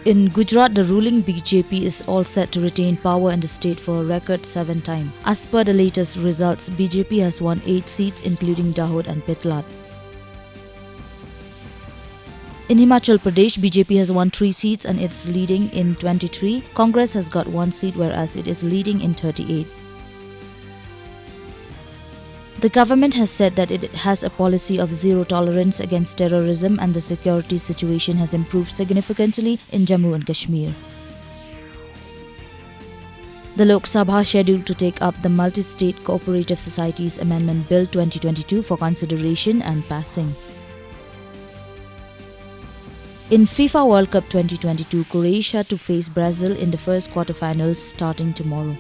In Gujarat, the ruling BJP is all set to retain power in the state for a record 7 times. As per the latest results, BJP has won 8 seats including Dahod and Petlat. In Himachal Pradesh, BJP has won 3 seats and it's leading in 23. Congress has got 1 seat whereas it is leading in 38. The government has said that it has a policy of zero tolerance against terrorism and the security situation has improved significantly in Jammu and Kashmir. The Lok Sabha scheduled to take up the Multi-State Cooperative Societies Amendment Bill 2022 for consideration and passing. In FIFA World Cup 2022, Croatia to face Brazil in the first quarterfinals starting tomorrow.